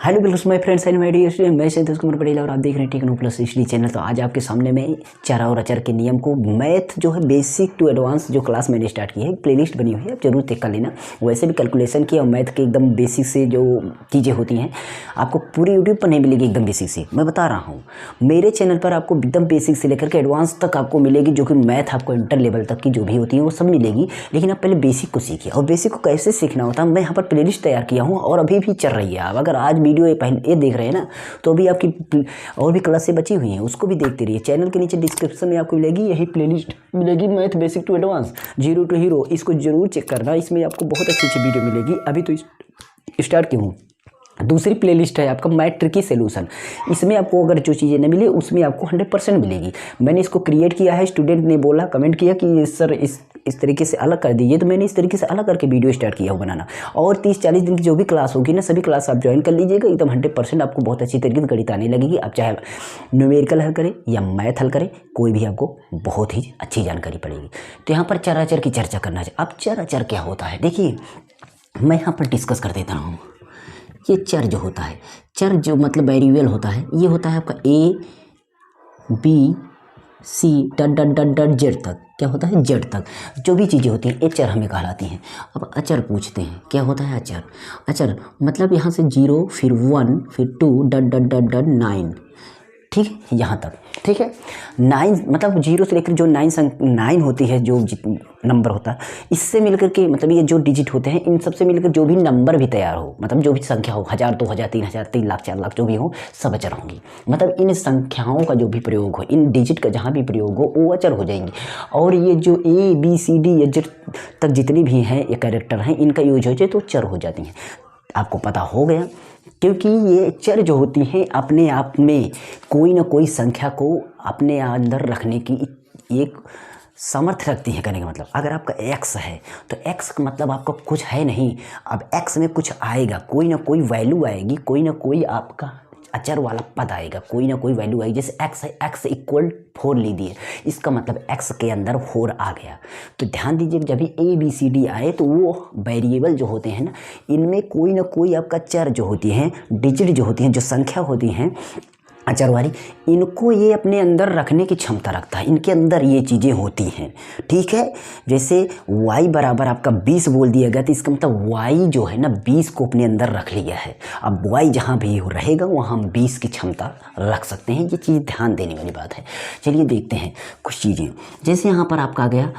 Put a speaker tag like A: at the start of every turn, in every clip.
A: Hello बिल्कुल my friends and my dear student, मैं संतोष कुमार पटेल और आप देख रहे हैं टेक्नो प्लस स्टडी चैनल। तो आज आपके सामने मैं चर और अचर के नियम को मैथ जो है बेसिक टू एडवांस जो क्लास मैंने स्टार्ट की है, एक प्लेलिस्ट बनी हुई है, आप जरूर चेक कर लेना। वैसे भी कैलकुलेशन की और मैथ के एकदम बेसिक से जो चीज़ें होती हैं आपको पूरी यूट्यूब पर नहीं मिलेगी। एकदम बेसिक से मैं बता रहा हूँ, मेरे चैनल पर आपको एकदम बेसिक से लेकर के एडवांस तक आपको मिलेगी, जो कि मैथ आपको इंटर लेवल तक की जो भी होती है वो सब मिलेगी। लेकिन आप पहले बेसिक को सीखिए, और बेसिक को कैसे सीखना होता है मैं यहाँ पर प्लेलिस्ट तैयार किया हूँ और अभी भी चल रही है। आप अगर आज वीडियो ये देख रहे हैं ना, तो अभी आपकी और भी क्लासें बची हुई हैं, उसको भी देखते रहिए। चैनल के नीचे डिस्क्रिप्शन में आपको मिलेगी यही प्लेलिस्ट मिलेगी, math basic to advance, zero to hero. इसको जरूर चेक करना, इसमें आपको बहुत अच्छी अच्छी वीडियो मिलेगी। अभी तो स्टार्ट की हूँ। दूसरी प्लेलिस्ट है आपका मैथ ट्रिकी सॉल्यूशन। इसमें आपको अगर जो चीज़ें न मिले उसमें आपको 100% मिलेगी। मैंने इसको क्रिएट किया है, स्टूडेंट ने बोला, कमेंट किया कि सर इस तरीके से अलग कर दीजिए, तो मैंने इस तरीके से अलग करके वीडियो स्टार्ट किया हो बनाना। और 30-40 दिन की जो भी क्लास होगी ना, सभी क्लास आप ज्वाइन कर लीजिएगा। एकदम 100% आपको बहुत अच्छी तरीके से गणित आने लगेगी। आप चाहे न्यूमेरिकल हल करें या मैथ हल करें, कोई भी आपको बहुत ही अच्छी जानकारी पड़ेगी। तो यहाँ पर चर अचर की चर्चा करना चाहिए। अब चर अचर क्या होता है, देखिए मैं यहाँ पर डिस्कस कर देता हूँ। ये चर जो होता है, चर जो मतलब वेरिएबल होता है, ये होता है आपका A B C dot dot dot dot Z तक। क्या होता है? जेड तक जो भी चीज़ें होती हैं ये चर हमें कहलाती हैं। अब अचर पूछते हैं, क्या होता है अचर? अचर मतलब यहाँ से 0 फिर 1 फिर 2 डट डट डट डट 9, ठीक है, यहाँ तक, ठीक है। 9 मतलब 0 से लेकर जो 9 होती है, जो नंबर होता है, इससे मिलकर के मतलब ये जो डिजिट होते हैं, इन सबसे मिलकर जो भी नंबर भी तैयार हो, मतलब जो भी संख्या हो, 1000 2000 3000 3 लाख 4 लाख जो भी हो, सब अचर होंगी। मतलब इन संख्याओं का जो भी प्रयोग हो, इन डिजिट का जहाँ भी प्रयोग हो, वो अचर हो जाएंगी। और ये जो ABCD या जेड तक जितनी भी हैं ये कैरेक्टर हैं, इनका यूज हो जाए तो चर हो जाती हैं। आपको पता हो गया, क्योंकि ये चर जो होती हैं अपने आप में कोई ना कोई संख्या को अपने अंदर रखने की एक सामर्थ्य रखती है। कहने का मतलब, अगर आपका x है तो x का मतलब आपका कुछ है नहीं, अब x में कुछ आएगा, कोई ना कोई वैल्यू आएगी, कोई ना कोई आपका अचर वाला पद आएगा, कोई ना कोई वैल्यू आएगी। जैसे x है, x इक्वल 4 लीजिए, इसका मतलब x के अंदर 4 आ गया। तो ध्यान दीजिए, जब भी ABCD आए तो वो वेरिएबल जो होते हैं ना, इनमें कोई ना कोई आपका चर जो होती हैं, डिजिट जो होती हैं, जो संख्या होती हैं अचर वाली, इनको ये अपने अंदर रखने की क्षमता रखता है। इनके अंदर ये चीज़ें होती हैं, ठीक है। जैसे y बराबर आपका 20 बोल दिया गया, तो इसका मतलब y जो है ना 20 को अपने अंदर रख लिया है। अब y जहाँ भी रहेगा वहाँ हम 20 की क्षमता रख सकते हैं। ये चीज़ ध्यान देने वाली बात है। चलिए देखते हैं कुछ चीज़ें। जैसे यहाँ पर आपका आ गया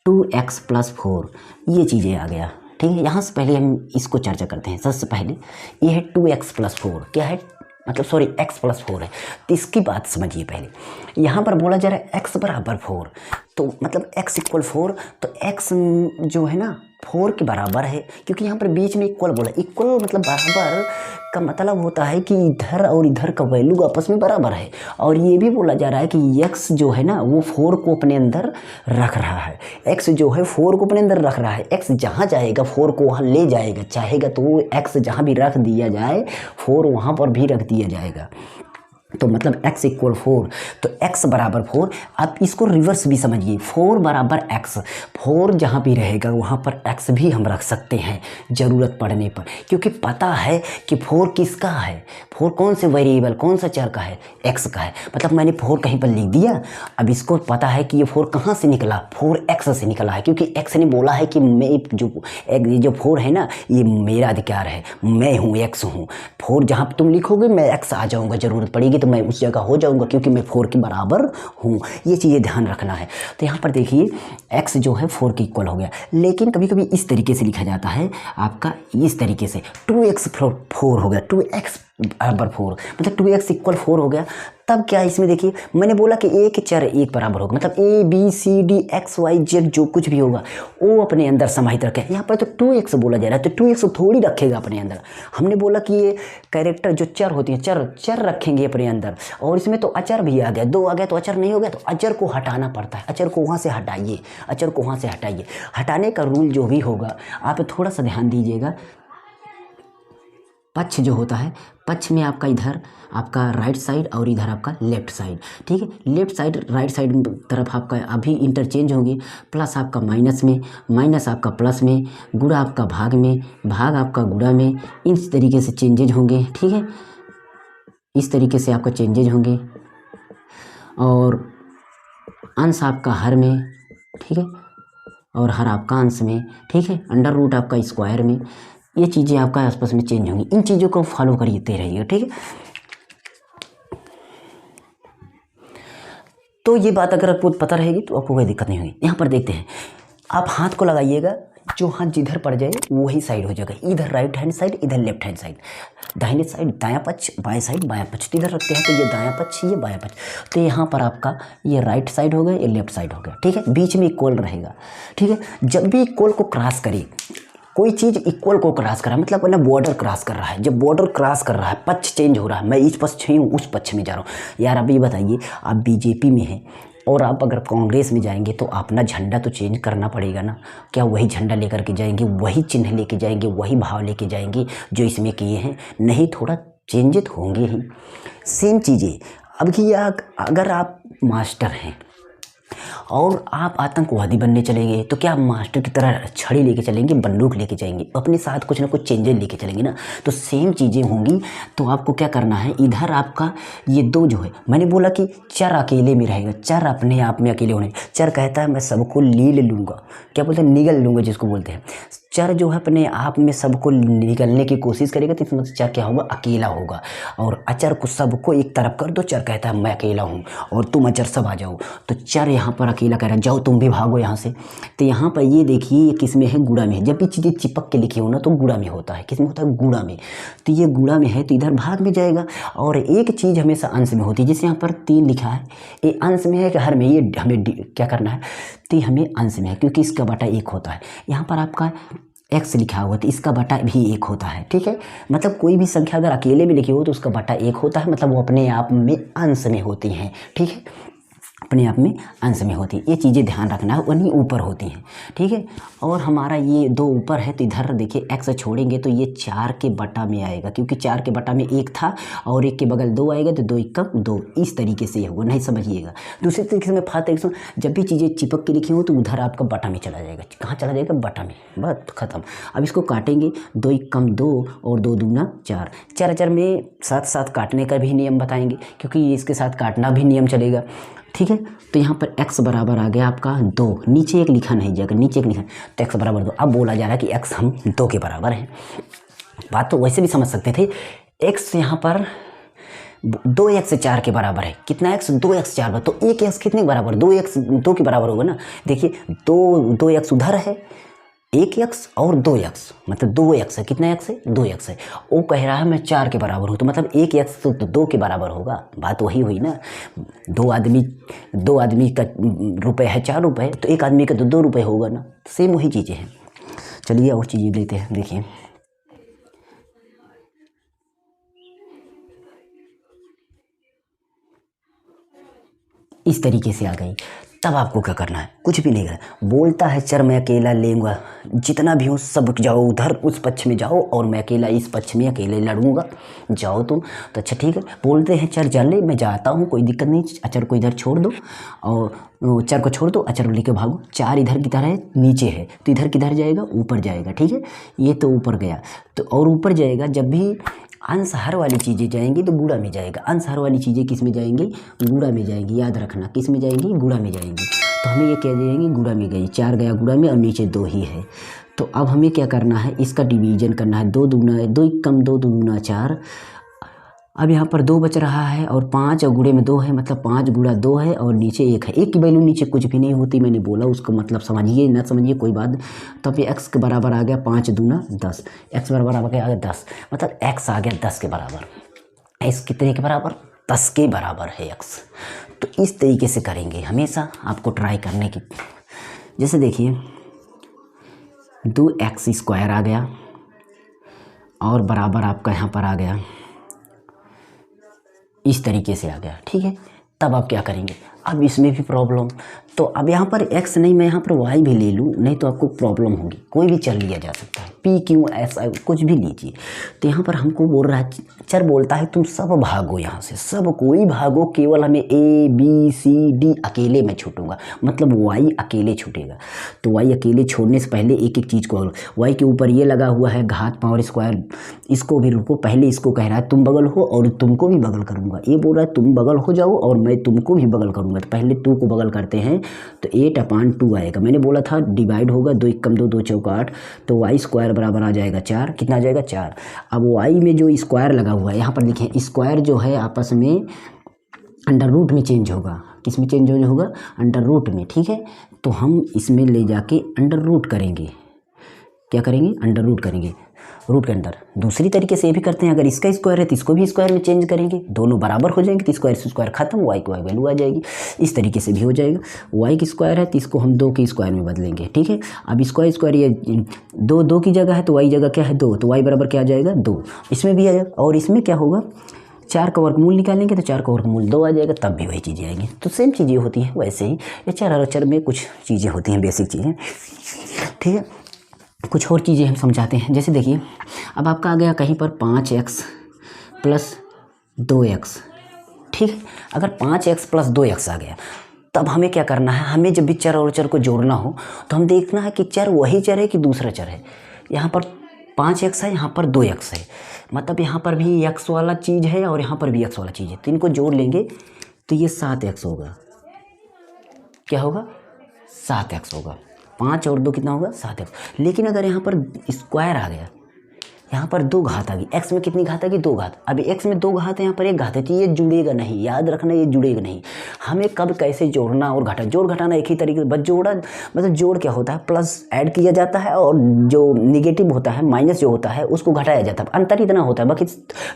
A: 2x + 4, ये चीज़ें आ गया, ठीक है। यहाँ से पहले हम इसको चर्चा करते हैं। सबसे पहले ये है 2x + 4, क्या है मतलब सॉरी x + 4 है। तो इसकी बात समझिए पहले। यहाँ पर बोला जा रहा है x बराबर 4, तो मतलब x इक्वल 4, तो x जो है ना 4 के बराबर है, क्योंकि यहाँ पर बीच में इक्वल बोला। इक्वल मतलब बराबर का मतलब होता है कि इधर और इधर का वैल्यू आपस में बराबर है। और ये भी बोला जा रहा है कि x जो है ना वो 4 को अपने अंदर रख रहा है। x जो है 4 को अपने अंदर रख रहा है। x जहाँ जाएगा 4 को वहाँ ले जाएगा, चाहेगा तो वो x जहाँ भी रख दिया जाए 4 वहाँ पर भी रख दिया जाएगा। तो मतलब x इक्वल 4, तो x बराबर 4। आप इसको रिवर्स भी समझिए, 4 बराबर x, 4 जहाँ भी रहेगा वहाँ पर x भी हम रख सकते हैं ज़रूरत पड़ने पर, क्योंकि पता है कि 4 किसका है, 4 कौन से वेरिएबल, कौन सा चर का है, x का है। मतलब मैंने 4 कहीं पर लिख दिया, अब इसको पता है कि ये 4 कहाँ से निकला, 4x से निकला है, क्योंकि x ने बोला है कि मैं जो 4 है ना ये मेरा अधिकार है, मैं हूँ, x हूँ। 4 जहाँ तुम लिखोगे मैं x आ जाऊँगा, ज़रूरत पड़ेगी तो मैं उस जगह हो जाऊंगा, क्योंकि मैं 4 के बराबर हूँ। ये चीज़ें ध्यान रखना है। तो यहाँ पर देखिए x जो है 4 के इक्वल हो गया। लेकिन कभी कभी इस तरीके से लिखा जाता है आपका, इस तरीके से 2x 4 हो गया, 2x बराबर 4, मतलब 2x इक्वल 4 हो गया। तब क्या इसमें देखिए, मैंने बोला कि एक चर एक बराबर होगा, मतलब ABCD XYZ जो कुछ भी होगा वो अपने अंदर समाहित रखे। यहाँ पर तो 2x बोला जा रहा है, तो 2x थोड़ी रखेगा अपने अंदर। हमने बोला कि ये कैरेक्टर जो चर होती है, चर रखेंगे अपने अंदर। और इसमें तो अचर भी आ गया, 2 आ गया तो अचर नहीं हो गया, तो अचर को हटाना पड़ता है। अचर को वहाँ से हटाइए, अचर को वहाँ से हटाइए। हटाने का रूल जो भी होगा आप थोड़ा सा ध्यान दीजिएगा। पक्ष जो होता है, पक्ष में आपका इधर आपका राइट साइड और इधर आपका लेफ्ट साइड, ठीक है। लेफ्ट साइड राइट साइड तरफ आपका अभी इंटरचेंज होंगे, प्लस आपका माइनस में, माइनस आपका प्लस में, गुणा आपका भाग में, भाग आपका गुणा में, इस तरीके से चेंजेज होंगे, ठीक है। इस तरीके से आपका चेंजेज होंगे और अंश आपका हर में, ठीक है, और हर आपका अंश में, ठीक है। अंडर रूट आपका स्क्वायर में, ये चीज़ें आपका आसपास में चेंज होंगी। इन चीज़ों को फॉलो करते रहिए, ठीक है। तो ये बात अगर आपको पता रहेगी तो आपको कोई दिक्कत नहीं होगी। यहाँ पर देखते हैं, आप हाथ को लगाइएगा, जो हाथ जिधर पड़ जाए वही साइड हो जाएगा, इधर राइट हैंड साइड, इधर लेफ्ट हैंड साइड, दाहिने साइड दायां पक्ष, बाएं साइड बायां पक्ष। तो इधर रखते हैं तो ये दायां पक्ष, ये बायां पक्ष। तो यहाँ पर आपका ये राइट साइड हो गया, ये लेफ्ट साइड हो गया, ठीक है। बीच में इक्वल रहेगा, ठीक है। जब भी इक्वल को क्रॉस करे, कोई चीज़ इक्वल को क्रॉस कर रहा है, मतलब ना बॉर्डर क्रॉस कर रहा है, जब बॉर्डर क्रॉस कर रहा है, पक्ष चेंज हो रहा है, मैं इस पक्ष में हूँ उस पक्ष में जा रहा हूँ। यार अब ये बताइए, आप बीजेपी में हैं और आप अगर कांग्रेस में जाएंगे तो अपना झंडा तो चेंज करना पड़ेगा ना। क्या वही झंडा लेकर के जाएंगे, वही चिन्ह लेके जाएंगे, वही भाव लेके जाएंगे जो इसमें किए हैं? नहीं, थोड़ा चेंजेस होंगे ही। सेम चीज़ें अब की, अगर आप मास्टर हैं और आप आतंकवादी बनने चलेंगे तो क्या आप मास्टर की तरह छड़ी लेके चलेंगे, बंदूक लेके जाएंगे? अपने साथ कुछ ना कुछ चेंजेस लेके चलेंगे ना। तो सेम चीज़ें होंगी। तो आपको क्या करना है, इधर आपका ये दो जो है, मैंने बोला कि चर अकेले में रहेगा, चर अपने आप में अकेले होने। चर कहता है मैं सबको लील लूँगा, क्या बोलते हैं, निगल लूँगा जिसको बोलते हैं। चर जो है अपने आप में सबको निगलने की कोशिश करेगा तो इसमें चर क्या होगा, अकेला होगा। और अचर को सबको एक तरफ कर दो, चर कहता है मैं अकेला हूँ और तुम अचर सब आ जाओ। तो चर यहाँ पर अकेला कह रहा है जाओ तुम भी भागो यहाँ से। तो यहाँ पर ये देखिए, ये किस में है, गुणा में है। जब भी चीज़ें चिपक के लिखी हो ना तो गुणा में होता है। किस में होता है, गुणा में। तो ये गुणा में है तो इधर भाग में जाएगा। और एक चीज़ हमेशा अंश में होती है, जैसे यहाँ पर 3 लिखा है, ये अंश में है कि हर में, ये हमें क्या करना है, तो हमें अंश में है क्योंकि इसका बटा 1 होता है। यहाँ पर आपका x लिखा हुआ तो इसका बटा भी 1 होता है, ठीक है। मतलब कोई भी संख्या अगर अकेले में लिखी हो तो उसका बटा 1 होता है, मतलब वो अपने आप में अंश में होती हैं, ठीक है, अपने आप में अंश में होती है। ये चीज़ें ध्यान रखना है, वहीं ऊपर होती हैं, ठीक है। और हमारा ये 2 ऊपर है तो इधर देखिए x छोड़ेंगे तो ये 4 के बटा में आएगा, क्योंकि 4 के बटा में 1 था और 1 के बगल 2 आएगा तो 2 1 कम 2, इस तरीके से ये होगा। नहीं समझिएगा। दूसरे तरीके से मैं फात तरीके से, जब भी चीज़ें चिपक के लिखी हो तो उधर आपका बटा में चला जाएगा। कहाँ चला जाएगा, बटा में, बस खत्म। अब इसको काटेंगे, 2 1 कम 2 और 2 दूना 4। 4 4 में साथ साथ काटने का भी नियम बताएंगे, क्योंकि इसके साथ काटना भी नियम चलेगा, ठीक है। तो यहाँ पर x बराबर आ गया आपका 2, नीचे 1 लिखा नहीं जाएगा, नीचे 1 लिखा तो x बराबर 2। अब बोला जा रहा है कि x हम 2 के बराबर है। बात तो वैसे भी समझ सकते थे, x यहाँ पर 2x से 4 के बराबर है। कितना x, 2x 4 तो 1x कितने के बराबर, 2x 2 के बराबर होगा ना। देखिए 2x उधर है, 1x और 2x, मतलब 2x है। कितना x है, 2x है। वो कह रहा है मैं 4 के बराबर हूँ, तो मतलब 1x तो 2 के बराबर होगा। बात वही हुई ना। दो आदमी का रुपए है 4 रुपए, तो एक आदमी का तो 2 रुपए होगा ना। सेम वही चीज़ें हैं। चलिए और चीज़ें लेते हैं, देखिए इस तरीके से आ गई। तब आपको क्या करना है, कुछ भी नहीं करना। बोलता है चर मैं अकेला लेऊंगा, जितना भी हो सब जाओ उधर उस पक्ष में जाओ और मैं अकेला इस पक्ष में अकेले लड़ूंगा, जाओ तुम। तो अच्छा ठीक है, बोलते हैं चर जा ले, मैं जाता हूँ, कोई दिक्कत नहीं, अचर को इधर छोड़ दो और चर को छोड़ दो, अचर को लेकर भागो। 4 इधर की तरह है, नीचे है तो इधर किधर जाएगा, ऊपर जाएगा, ठीक है। ये तो ऊपर गया, तो और ऊपर जाएगा। जब भी अंश हर वाली चीज़ें जाएंगी तो गुणा में जाएगा। अंश हर वाली चीज़ें किस में जाएंगी, गुणा में जाएंगी। याद रखना, किस में जाएंगी, गुणा में जाएंगी। तो हमें ये कह देंगे गुणा में गई, 4 गया गुणा में और नीचे 2 ही है। तो अब हमें क्या करना है, इसका डिवीजन करना है। 2 दूना 2 1 कम 2 दूना 4। अब यहाँ पर 2 बच रहा है और 5 और गुणे में 2 है, मतलब 5 गुणा 2 है और नीचे 1 है। 1 की वैल्यू नीचे कुछ भी नहीं होती, मैंने बोला उसको, मतलब समझिए ना समझिए कोई बात। तो अब ये x के बराबर आ गया 5 दूना 10, x बराबर आ गया 10, मतलब x आ गया 10 के बराबर। x कितने के बराबर, 10 के बराबर है x। तो इस तरीके से करेंगे हमेशा, आपको ट्राई करने की। जैसे देखिए 2x² आ गया और बराबर आपका यहाँ पर आ गया, इस तरीके से आ गया, ठीक है। तब आप क्या करेंगे, अब इसमें भी प्रॉब्लम, तो अब यहाँ पर x नहीं, मैं यहाँ पर y भी ले लूँ, नहीं तो आपको प्रॉब्लम होगी। कोई भी चर लिया जा सकता है, p q s i कुछ भी लीजिए। तो यहाँ पर हमको बोल रहा है, चर बोलता है तुम सब भागो, यहाँ से सब कोई भागो, केवल हमें a b c d अकेले मैं छूटूंगा, मतलब y अकेले छूटेगा। तो y अकेले छोड़ने से पहले एक एक चीज़ को, y के ऊपर ये लगा हुआ है घात पावर स्क्वायर, इसको भी रुको, पहले इसको कह रहा है तुम बगल हो और तुमको भी बगल करूँगा। ये बोल रहा है तुम बगल हो जाओ और मैं तुमको भी बगल करूँगा। तो पहले 2 को बगल करते हैं, तो 8/2 आएगा। मैंने बोला था डिवाइड होगा, 2 1 2 2 चौका 8, तो y स्क्वायर बराबर आ जाएगा 4। कितना आ जाएगा? 4। अब y में जो स्क्वायर लगा हुआ है, यहाँ पर लिखें स्क्वायर जो है आपस में अंडर रूट में चेंज होगा। किस में चेंज होगा? अंडर रूट में, ठीक है। तो हम इसमें ले जाके अंडर रूट करेंगे। क्या करेंगे? अंडर रूट करेंगे, रूट के अंदर। दूसरी तरीके से ये भी करते हैं, अगर इसका स्क्वायर है तो इसको भी स्क्वायर में चेंज करेंगे, दोनों बराबर हो जाएंगे, तो स्क्वायर से स्क्वायर खत्म, y की y वैल्यू आ जाएगी। इस तरीके से भी हो जाएगा। y की स्क्वायर है तो इसको हम 2 के स्क्वायर में बदलेंगे, ठीक है। अब इसको स्क्वायर ये 2 की जगह है तो y जगह क्या है? 2, तो y बराबर क्या आ जाएगा? 2। इसमें भी आ जाएगा। और इसमें क्या होगा? 4 का वर्गमूल निकालेंगे तो 4 का वर्गमूल 2 आ जाएगा, तब भी वही चीज़ें आएंगी। तो सेम चीज़ें होती हैं वैसे ही ये चर और अचर में कुछ चीज़ें होती हैं, बेसिक चीज़ें, ठीक है। कुछ और चीज़ें हम समझाते हैं। जैसे देखिए, अब आपका आ गया कहीं पर 5x + 2x, ठीक है। अगर 5x + 2x आ गया, तब हमें क्या करना है? हमें जब भी चर और चर को जोड़ना हो तो हम देखना है कि चर वही चर है कि दूसरा चर है। यहाँ पर 5x है, यहाँ पर 2x है, मतलब यहाँ पर भी x वाला चीज़ है और यहाँ पर भी x वाला चीज़ है, तो इनको जोड़ लेंगे तो ये 7x होगा। क्या होगा? 7x होगा। 5 और 2 कितना होगा? 7x। लेकिन अगर यहाँ पर स्क्वायर आ गया, यहाँ पर 2 घात आ गई, x में कितनी घात आ गई? 2 घात। अभी x में 2 घात है, यहाँ पर 1 घात है, तो ये जुड़ेगा नहीं, याद रखना, ये जुड़ेगा नहीं। हमें कब कैसे जोड़ना और घटाना, जोड़ घटाना एक ही तरीके से, बस जोड़ा मतलब जोड़ क्या होता है? प्लस ऐड किया जाता है और जो निगेटिव होता है, माइनस जो होता है, उसको घटाया जाता है। अंतर इतना होता है, बाकी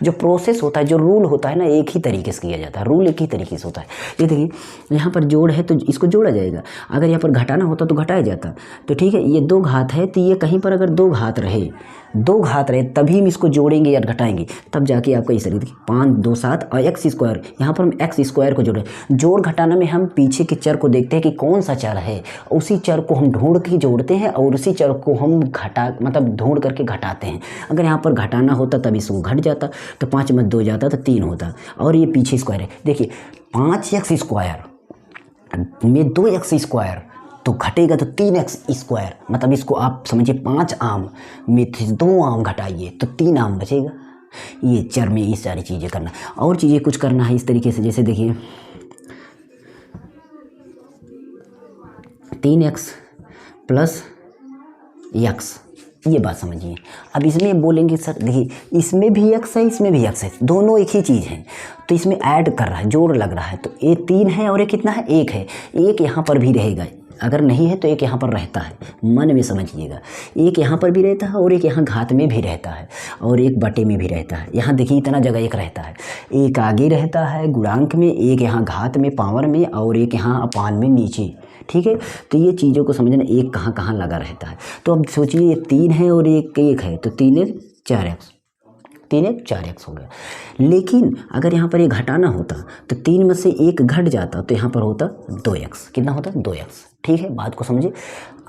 A: जो प्रोसेस होता है, जो रूल होता है ना, एक ही तरीके से किया जाता है, रूल एक ही तरीके से होता है। ये देखिए, यहाँ पर जोड़ है तो इसको जोड़ा जाएगा, अगर यहाँ पर घटाना होता तो घटाया जाता। तो ठीक है, ये 2 घात है, तो ये कहीं पर अगर 2 घात रहे, 2 घात रहे, तभी हम इसको जोड़ेंगे या घटाएंगे, तब जाके आपका इस तरीके 5 2 7 और x स्क्वायर, यहाँ पर हम x स्क्वायर को जोड़ें। जोड़ घटाना में हम पीछे के चर को देखते हैं कि कौन सा चर है, उसी चर को हम ढूंढ के जोड़ते हैं और उसी चर को हम मतलब ढूंढ करके घटाते हैं। अगर यहाँ पर घटाना होता तब इसको घट जाता, तो 5 में 2 जाता तो 3 होता, और ये पीछे स्क्वायर है। देखिए 5x स्क्वायर में 2x स्क्वायर तो घटेगा तो 3x स्क्वायर, मतलब इसको आप समझिए 5 आम में 2 आम घटाइए तो 3 आम बचेगा। ये चर में ये सारी चीज़ें करना, और चीज़ें कुछ करना है इस तरीके से। जैसे देखिए 3x + x, ये बात समझिए। अब इसमें बोलेंगे सर देखिए इसमें भी x है, इसमें भी x है, दोनों एक ही चीज़ है, तो इसमें ऐड कर रहा है, जोड़ लग रहा है, तो ये 3 है और ये कितना है? 1 है। 1 यहाँ पर भी रहेगा, अगर नहीं है तो 1 यहाँ पर रहता है, मन में समझिएगा। 1 यहाँ पर भी रहता है और 1 यहाँ घात में भी रहता है और 1 बटे में भी रहता है। यहाँ देखिए इतना जगह 1 रहता है, 1 आगे रहता है गुणांक में, 1 यहाँ घात में पावर में, और 1 यहाँ अपान में नीचे, ठीक है। तो ये चीज़ों को समझना, 1 कहाँ कहाँ लगा रहता है। तो अब सोचिए ये 3 है और 1 है, तो 3 1 4x, 3 1 4x हो गया। लेकिन अगर यहाँ पर ये घटाना होता तो 3 में से 1 घट जाता, तो यहाँ पर होता 2x। कितना होता? 2x, ठीक है। बात को समझिए।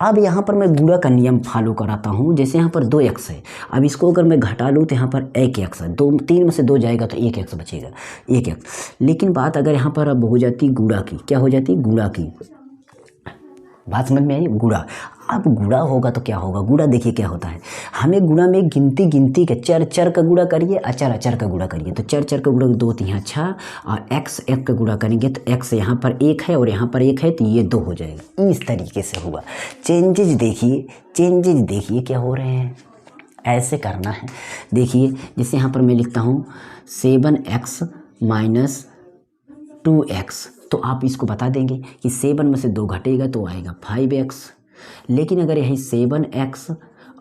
A: अब यहाँ पर मैं गुणा का नियम फॉलो कराता हूँ। जैसे यहाँ पर 2x है, अब इसको अगर मैं घटा लूँ तो यहाँ पर 1x है, 3 में से 2 जाएगा तो 1x बचेगा, 1x। लेकिन बात अगर यहाँ पर अब हो जाती गुणा की, क्या हो जाती? गुणा की। बात समझ में आई? गुणा। अब गुणा होगा तो क्या होगा? गुणा देखिए क्या होता है, हमें गुणा में गिनती के चर का गुणा करिए, अचर का गुणा करिए, तो चर का गुणा 2 3 6 और x का गुणा करेंगे तो x यहाँ पर 1 है और यहाँ पर 1 है, तो ये 2 हो जाएगा। इस तरीके से होगा। चेंजेज देखिए क्या हो रहे हैं, ऐसे करना है। देखिए जैसे यहाँ पर मैं लिखता हूँ 7x - 2x, तो आप इसको बता देंगे कि 7 में से 2 घटेगा तो आएगा 5x। लेकिन अगर यही 7x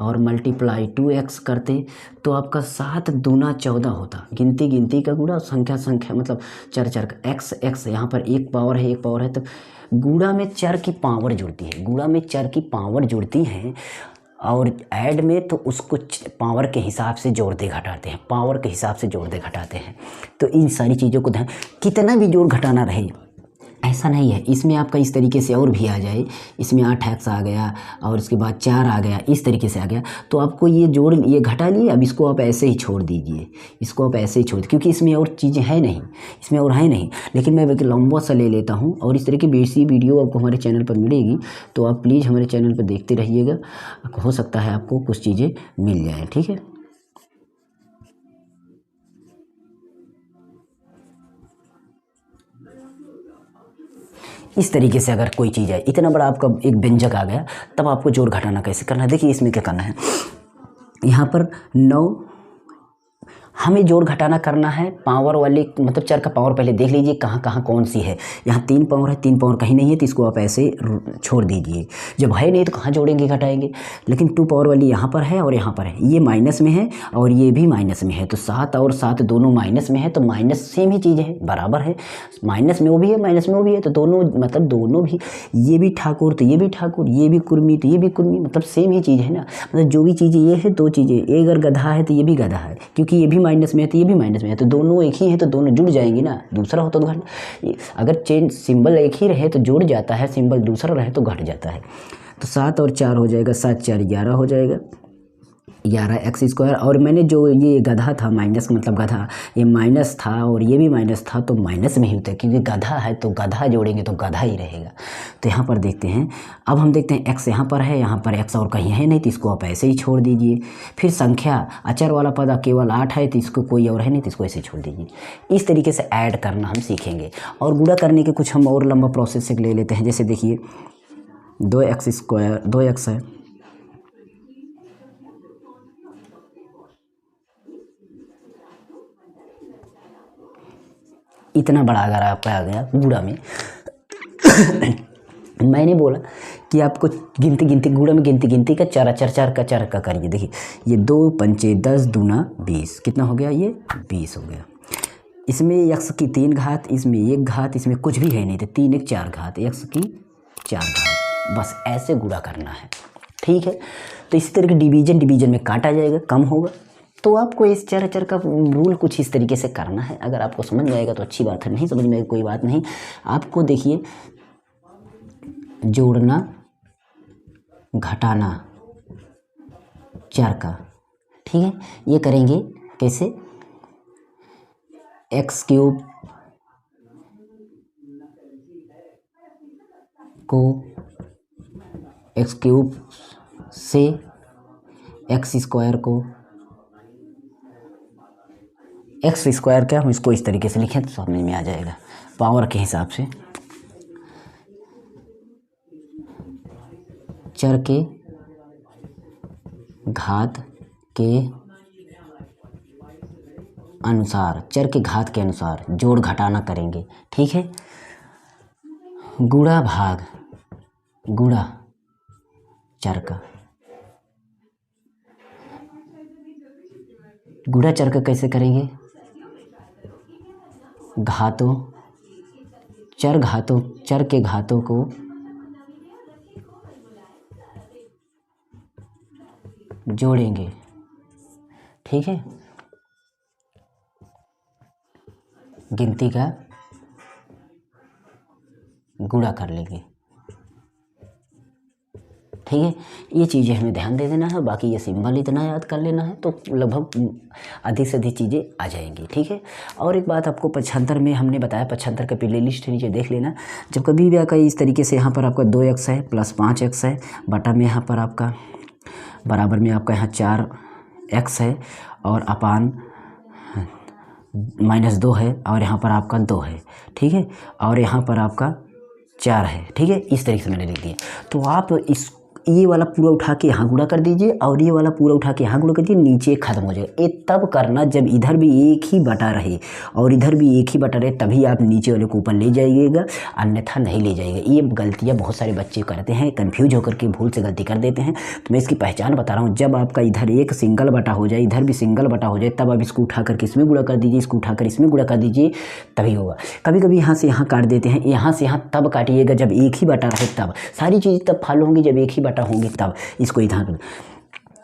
A: और मल्टीप्लाई 2x करते तो आपका 7 दूना 14 होता। गिनती का गुणा, संख्या मतलब चर का x यहाँ पर 1 पावर है, तो गुणा में चर की पावर जुड़ती है, और ऐड में तो उसको पावर के हिसाब से जोड़ते घटाते हैं, तो इन सारी चीज़ों को ध्यान, कितना भी जोड़ घटाना रहे ऐसा नहीं है, इसमें आपका इस तरीके से और भी आ जाए, इसमें 8x आ गया और इसके बाद 4 आ गया, इस तरीके से आ गया, तो आपको ये जोड़, ये घटा लिए, अब इसको आप ऐसे ही छोड़ दीजिए, इसको आप ऐसे ही छोड़, क्योंकि इसमें और चीज़ें हैं नहीं, इसमें और है नहीं। लेकिन मैं एक लंबा सा ले लेता हूँ और इस तरह की बेसी वीडियो आपको हमारे चैनल पर मिलेगी, तो आप प्लीज़ हमारे चैनल पर देखते रहिएगा, हो सकता है आपको कुछ चीज़ें मिल जाएँ। ठीक है, इस तरीके से अगर कोई चीज़ है, इतना बड़ा आपका एक व्यंजक आ गया, तब आपको जोड़ घटाना कैसे करना है। देखिए इसमें क्या करना है, यहाँ पर 9, हमें जोड़ घटाना करना है पावर वाले, मतलब चर का पावर पहले देख लीजिए कहाँ कहाँ कौन सी है। यहाँ 3 पावर है, 3 पावर कहीं नहीं है, तो इसको आप ऐसे छोड़ दीजिए, जब है नहीं तो कहाँ जोड़ेंगे घटाएंगे। लेकिन 2 पावर वाली यहाँ पर है और यहाँ पर है, ये माइनस में है और ये भी माइनस में है, तो 7 और 7 दोनों माइनस में है, तो माइनस सेम ही चीज़ है, बराबर है, माइनस में वो भी है माइनस में वो भी है, तो दोनों मतलब दोनों भी, ये भी ठाकुर तो ये भी ठाकुर, ये भी कुर्मी तो ये भी कुर्मी, मतलब सेम ही चीज़ है ना। मतलब जो भी चीज़ें ये है, 2 चीज़ें, ये अगर गधा है तो ये भी गधा है, क्योंकि ये भी माइनस में है तो ये भी माइनस में है, तो दोनों एक ही है, तो दोनों जुड़ जाएंगी ना। दूसरा होता तो घट, अगर चेंज सिंबल एक ही रहे तो जुड़ जाता है, सिंबल दूसरा रहे तो घट जाता है। तो 7 और 4 हो जाएगा, 7 4 11 हो जाएगा, 11x²। और मैंने जो ये गधा था, माइनस का मतलब गधा, ये माइनस था और ये भी माइनस था, तो माइनस में ही होता है, क्योंकि गधा है तो गधा जोड़ेंगे तो गधा ही रहेगा। तो यहाँ पर देखते हैं, अब हम देखते हैं x यहाँ पर है, यहाँ पर x और कहीं है नहीं, तो इसको आप ऐसे ही छोड़ दीजिए। फिर संख्या, अचर वाला पद केवल 8 है, तो इसको कोई और है नहीं, तो इसको ऐसे छोड़ दीजिए। इस तरीके से ऐड करना हम सीखेंगे। और गुणा करने के कुछ हम और लंबा प्रोसेस से ले लेते हैं। जैसे देखिए 2x², 2x है, इतना बड़ा अगर आपका आ गया गुणा में मैंने बोला कि आपको गिनती गुणा में गिनती का चार का करिए। देखिए ये 2 पंचे 10 दूना 20, कितना हो गया, ये 20 हो गया। इसमें x की 3 घात, इसमें 1 घात, इसमें कुछ भी है नहीं, तो 3 1 4 घात, x की 4 घात, बस ऐसे गुणा करना है। ठीक है, तो इसी तरह के डिवीजन में काटा जाएगा, कम होगा। तो आपको इस चर का रूल कुछ इस तरीके से करना है। अगर आपको समझ जाएगा तो अच्छी बात है, नहीं समझ में कोई बात नहीं। आपको देखिए जोड़ना घटाना चर का, ठीक है, ये करेंगे कैसे, x³ को x³ से x² को x² क्या, हम इसको इस तरीके से लिखें तो समझ में आ जाएगा पावर के हिसाब से। चर के घात के अनुसार, चर के घात के अनुसार जोड़ घटाना करेंगे। ठीक है, गुणा भाग गुणा चर का, गुणा चर का कैसे करेंगे, घातों, चर के घातों को जोड़ेंगे। ठीक है, गिनती का गुणा कर लेंगे। ठीक है, ये चीज़ें हमें ध्यान दे देना है। बाकी ये सिंबल इतना याद कर लेना है तो लगभग अधिक से अधिक चीज़ें आ जाएंगी। ठीक है, और एक बात आपको 75 में हमने बताया, 75 का प्ले लिस्ट नीचे देख लेना। जब कभी भी आपका इस तरीके से यहाँ पर आपका 2x है प्लस 5x है, बटा में यहाँ पर आपका बराबर में आपका यहाँ 4x है और अपान -2 है और यहाँ पर आपका 2 है। ठीक है, और यहाँ पर आपका 4 है। ठीक है, इस तरीके से मैंने लिख दिया। तो आप इस ये वाला पूरा उठा के यहाँ गुणा कर दीजिए और ये वाला पूरा उठा के यहाँ गुणा कर दीजिए, नीचे खत्म हो जाएगा। ये तब करना जब इधर भी एक ही बटा रहे और इधर भी एक ही बटा रहे, तभी आप नीचे वाले को ऊपर ले जाइएगा, अन्यथा नहीं ले जाइएगा। ये गलतियाँ बहुत सारे बच्चे करते हैं, कन्फ्यूज होकर के भूल से गलती कर देते हैं। तो मैं इसकी पहचान बता रहा हूँ। जब आपका इधर एक सिंगल बटा हो जाए, इधर भी सिंगल बटा हो जाए, तब आप इसको उठा करके इसमें गुणा कर दीजिए, इसको उठाकर इसमें गुणा कर दीजिए, तभी होगा। कभी कभी यहाँ से यहाँ काट देते हैं, यहाँ से यहाँ तब काटिएगा जब एक ही बटा रहे, तब सारी चीज़ तब फॉलो होंगी जब एक ही बटा होंगी, तब इसको इधर।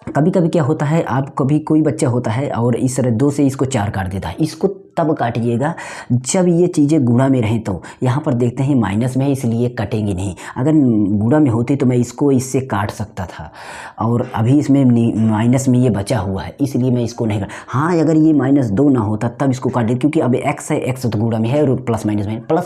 A: कभी कभी क्या होता है, आप कभी कोई बच्चा होता है और इस तरह 2 से इसको 4 काट देता है, इसको तब काटिएगा जब ये चीज़ें गुणा में रहें। तो यहाँ पर देखते हैं माइनस में है इसलिए कटेंगी नहीं। अगर गुणा में होती तो मैं इसको इससे काट सकता था, और अभी इसमें माइनस में ये बचा हुआ है इसलिए मैं इसको नहीं हाँ, अगर ये -2 ना होता तब इसको काट देते, क्योंकि अब x है, x तो गुणा में है और प्लस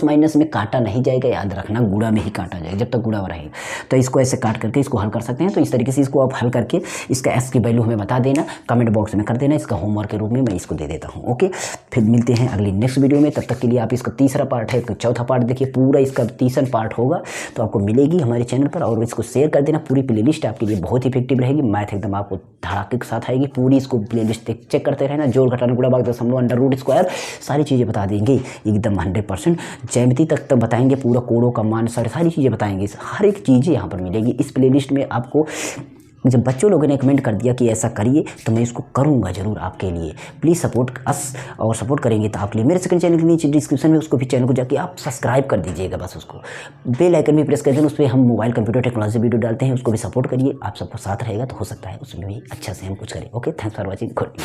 A: माइनस में काटा नहीं जाएगा, याद रखना गुणा में ही काटा जाएगा जब तक गुणा रहेगा। तो इसको ऐसे काट करके इसको हल कर सकते हैं। तो इस तरीके से इसको आप हल करके इसका s की वैल्यू हमें बता देना, कमेंट बॉक्स में कर देना, इसका होमवर्क के रूप में मैं इसको दे देता हूँ। ओके, फिर मिलते हैं अगली नेक्स्ट वीडियो में। तब तक के लिए आप इसका तीसरा पार्ट है, चौथा पार्ट देखिए, पूरा इसका तीसरा पार्ट होगा तो आपको मिलेगी हमारे चैनल पर, और इसको शेयर कर देना। पूरी प्लेलिस्ट आपके लिए बहुत इफेक्टिव रहेगी, मैथ एकदम आपको धड़ाके के साथ आएगी पूरी। इसको प्लेलिस्ट चेक करते रहना, जोड़ घटाना गुणा भाग दशमलव अंडर रूट स्क्वायर सारी चीज़ें बता देंगे एकदम 100%। ज्यामिति तक बताएंगे, पूरा कोड़ों का मान सारी चीज़ें बताएंगे, हर एक चीज़ें यहाँ पर मिलेगी इस प्लेलिस्ट में आपको। जब बच्चों लोगों ने कमेंट कर दिया कि ऐसा करिए तो मैं इसको करूँगा ज़रूर आपके लिए। प्लीज़ सपोर्ट अस, और सपोर्ट करेंगे तो आपके लिए मेरे सेकंड चैनल के नीचे डिस्क्रिप्शन में उसको भी चैनल को जाके आप सब्सक्राइब कर दीजिएगा, बस उसको बेल आइकन भी प्रेस कर देना, उस पर हम मोबाइल कंप्यूटर टेक्नोलॉजी वीडियो डालते हैं, उसको भी सपोर्ट करिए। आप सबको साथ रहेगा तो हो सकता है उसमें भी अच्छा से हम कुछ करें। Okay, thanks for watching, good.